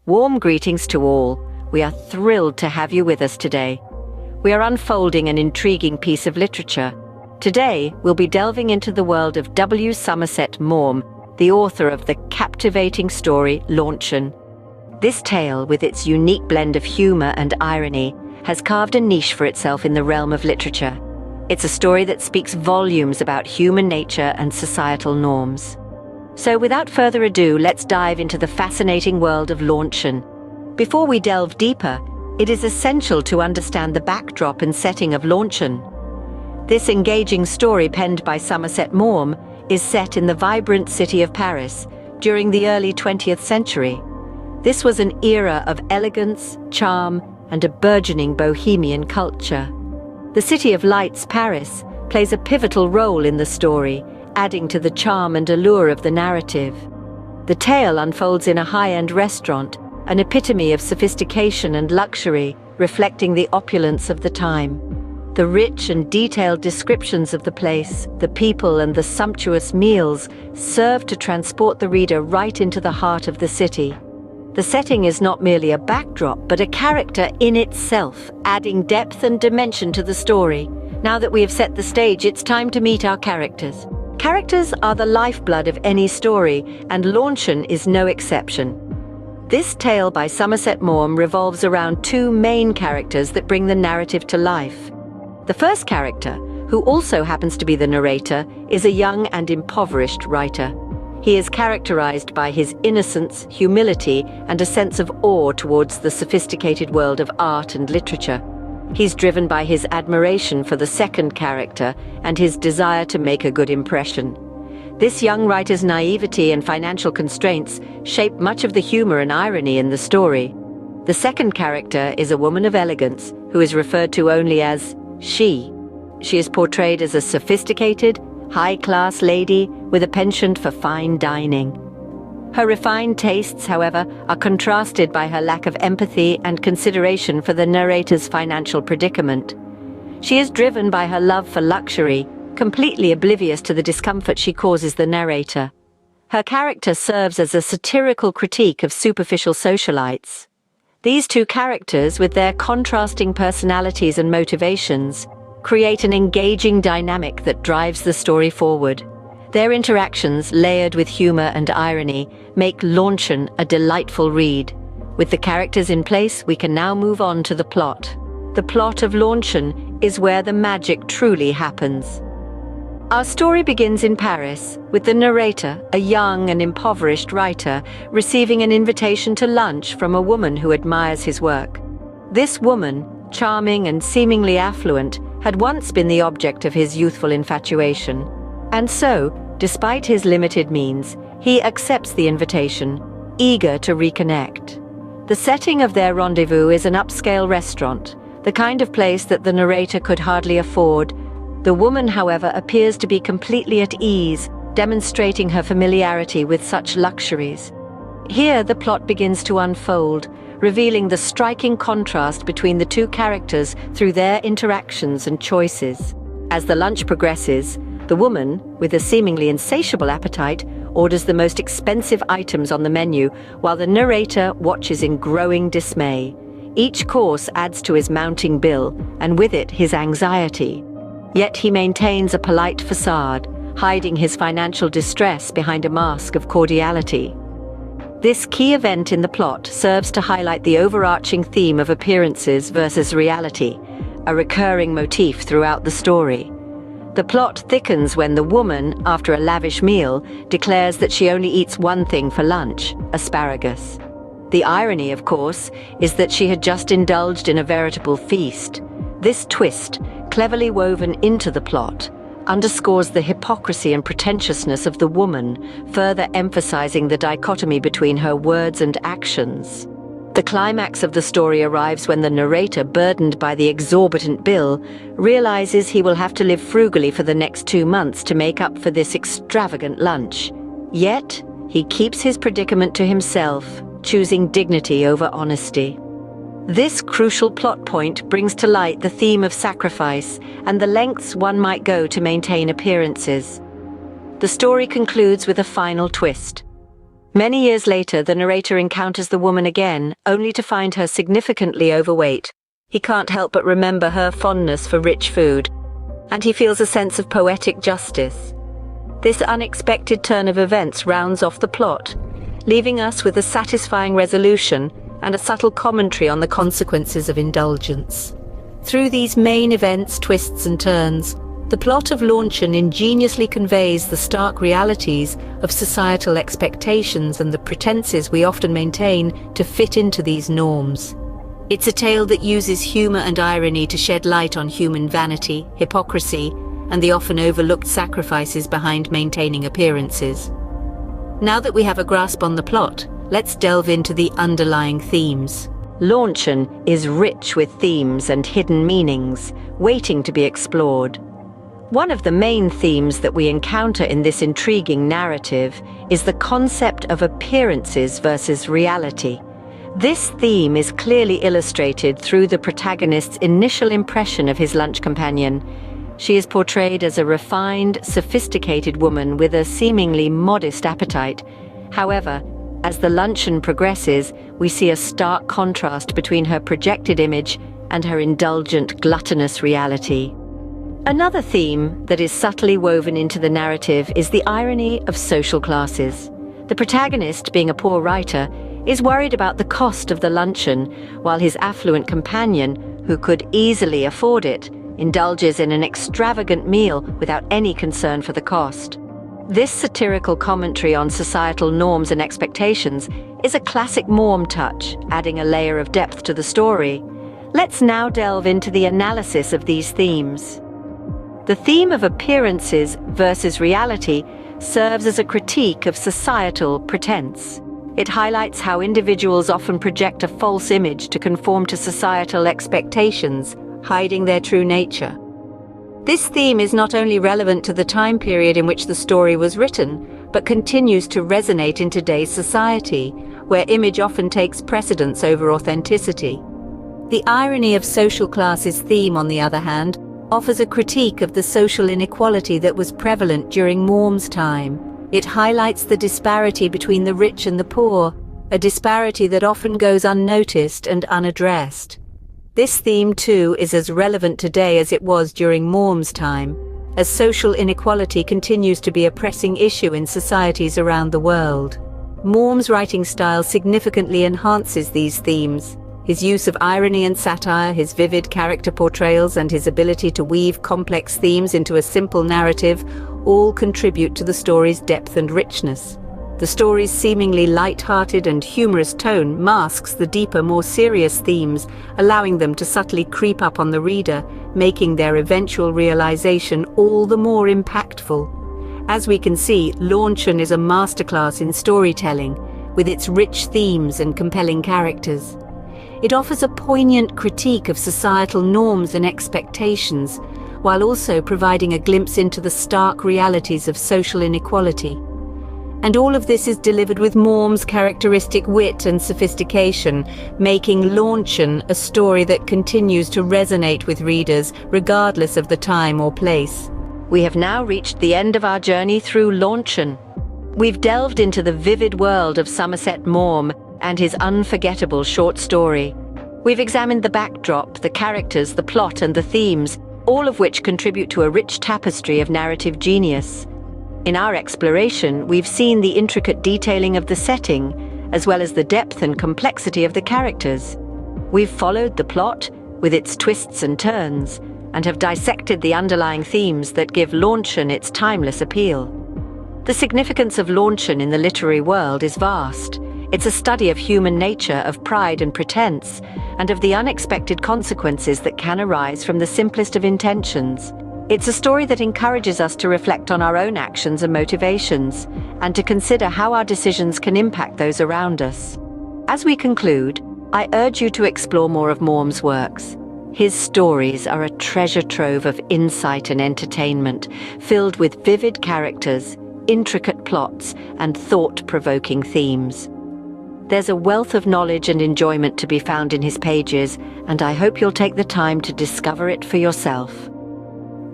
Warm greetings to all. We are thrilled to have you with us today. We are unfolding an intriguing piece of literature. Today, we'll be delving into the world of W. Somerset Maugham, the author of the captivating story Luncheon. This tale, with its unique blend of humor and irony, has carved a niche for itself in the realm of literature. It's a story that speaks volumes about human nature and societal norms. So without further ado, let's dive into the fascinating world of Luncheon. Before we delve deeper, it is essential to understand the backdrop and setting of Luncheon. This engaging story penned by Somerset Maugham is set in the vibrant city of Paris during the early 20th century. This was an era of elegance, charm, and a burgeoning bohemian culture. The City of Lights, Paris, plays a pivotal role in the story, adding to the charm and allure of the narrative. The tale unfolds in a high-end restaurant, an epitome of sophistication and luxury, reflecting the opulence of the time. The rich and detailed descriptions of the place, the people, and the sumptuous meals serve to transport the reader right into the heart of the city. The setting is not merely a backdrop, but a character in itself, adding depth and dimension to the story. Now that we have set the stage, it's time to meet our characters. Characters are the lifeblood of any story, and Luncheon is no exception. This tale by Somerset Maugham revolves around two main characters that bring the narrative to life. The first character, who also happens to be the narrator, is a young and impoverished writer. He is characterized by his innocence, humility, and a sense of awe towards the sophisticated world of art and literature. He's driven by his admiration for the second character and his desire to make a good impression. This young writer's naivety and financial constraints shape much of the humor and irony in the story. The second character is a woman of elegance who is referred to only as she. She is portrayed as a sophisticated, high-class lady with a penchant for fine dining. Her refined tastes, however, are contrasted by her lack of empathy and consideration for the narrator's financial predicament. She is driven by her love for luxury, completely oblivious to the discomfort she causes the narrator. Her character serves as a satirical critique of superficial socialites. These two characters, with their contrasting personalities and motivations, create an engaging dynamic that drives the story forward. Their interactions, layered with humor and irony, make Luncheon a delightful read. With the characters in place, we can now move on to the plot. The plot of Luncheon is where the magic truly happens. Our story begins in Paris, with the narrator, a young and impoverished writer, receiving an invitation to lunch from a woman who admires his work. This woman, charming and seemingly affluent, had once been the object of his youthful infatuation. And so, despite his limited means, he accepts the invitation, eager to reconnect. The setting of their rendezvous is an upscale restaurant, the kind of place that the narrator could hardly afford. The woman, however, appears to be completely at ease, demonstrating her familiarity with such luxuries. Here, the plot begins to unfold, revealing the striking contrast between the two characters through their interactions and choices. As the lunch progresses, the woman, with a seemingly insatiable appetite, orders the most expensive items on the menu, while the narrator watches in growing dismay. Each course adds to his mounting bill, and with it his anxiety. Yet he maintains a polite facade, hiding his financial distress behind a mask of cordiality. This key event in the plot serves to highlight the overarching theme of appearances versus reality, a recurring motif throughout the story. The plot thickens when the woman, after a lavish meal, declares that she only eats one thing for lunch: asparagus. The irony, of course, is that she had just indulged in a veritable feast. This twist, cleverly woven into the plot, underscores the hypocrisy and pretentiousness of the woman, further emphasizing the dichotomy between her words and actions. The climax of the story arrives when the narrator, burdened by the exorbitant bill, realizes he will have to live frugally for the next 2 months to make up for this extravagant lunch. Yet, he keeps his predicament to himself, choosing dignity over honesty. This crucial plot point brings to light the theme of sacrifice and the lengths one might go to maintain appearances. The story concludes with a final twist. Many years later, the narrator encounters the woman again, only to find her significantly overweight. He can't help but remember her fondness for rich food, and he feels a sense of poetic justice. This unexpected turn of events rounds off the plot, leaving us with a satisfying resolution and a subtle commentary on the consequences of indulgence. Through these main events, twists and turns, the plot of Luncheon ingeniously conveys the stark realities of societal expectations and the pretenses we often maintain to fit into these norms. It's a tale that uses humor and irony to shed light on human vanity, hypocrisy, and the often overlooked sacrifices behind maintaining appearances. Now that we have a grasp on the plot, let's delve into the underlying themes. Luncheon is rich with themes and hidden meanings, waiting to be explored. One of the main themes that we encounter in this intriguing narrative is the concept of appearances versus reality. This theme is clearly illustrated through the protagonist's initial impression of his lunch companion. She is portrayed as a refined, sophisticated woman with a seemingly modest appetite. However, as the luncheon progresses, we see a stark contrast between her projected image and her indulgent, gluttonous reality. Another theme that is subtly woven into the narrative is the irony of social classes. The protagonist, being a poor writer, is worried about the cost of the luncheon, while his affluent companion, who could easily afford it, indulges in an extravagant meal without any concern for the cost. This satirical commentary on societal norms and expectations is a classic Maugham touch, adding a layer of depth to the story. Let's now delve into the analysis of these themes. The theme of appearances versus reality serves as a critique of societal pretense. It highlights how individuals often project a false image to conform to societal expectations, hiding their true nature. This theme is not only relevant to the time period in which the story was written, but continues to resonate in today's society, where image often takes precedence over authenticity. The irony of social classes theme, on the other hand, offers a critique of the social inequality that was prevalent during Maugham's time. It highlights the disparity between the rich and the poor, a disparity that often goes unnoticed and unaddressed. This theme, too, is as relevant today as it was during Maugham's time, as social inequality continues to be a pressing issue in societies around the world. Maugham's writing style significantly enhances these themes. His use of irony and satire, his vivid character portrayals, and his ability to weave complex themes into a simple narrative all contribute to the story's depth and richness. The story's seemingly light-hearted and humorous tone masks the deeper, more serious themes, allowing them to subtly creep up on the reader, making their eventual realization all the more impactful. As we can see, Luncheon is a masterclass in storytelling, with its rich themes and compelling characters. It offers a poignant critique of societal norms and expectations, while also providing a glimpse into the stark realities of social inequality. And all of this is delivered with Maugham's characteristic wit and sophistication, making Luncheon a story that continues to resonate with readers, regardless of the time or place. We have now reached the end of our journey through Luncheon. We've delved into the vivid world of Somerset Maugham and his unforgettable short story. We've examined the backdrop, the characters, the plot, and the themes, all of which contribute to a rich tapestry of narrative genius. In our exploration, we've seen the intricate detailing of the setting, as well as the depth and complexity of the characters. We've followed the plot, with its twists and turns, and have dissected the underlying themes that give Luncheon its timeless appeal. The significance of Luncheon in the literary world is vast. It's a study of human nature, of pride and pretense, and of the unexpected consequences that can arise from the simplest of intentions. It's a story that encourages us to reflect on our own actions and motivations, and to consider how our decisions can impact those around us. As we conclude, I urge you to explore more of Maugham's works. His stories are a treasure trove of insight and entertainment, filled with vivid characters, intricate plots, and thought-provoking themes. There's a wealth of knowledge and enjoyment to be found in his pages, and I hope you'll take the time to discover it for yourself.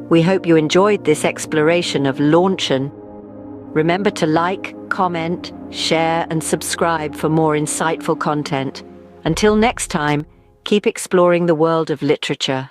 We hope you enjoyed this exploration of Luncheon. Remember to like, comment, share, and subscribe for more insightful content. Until next time, keep exploring the world of literature.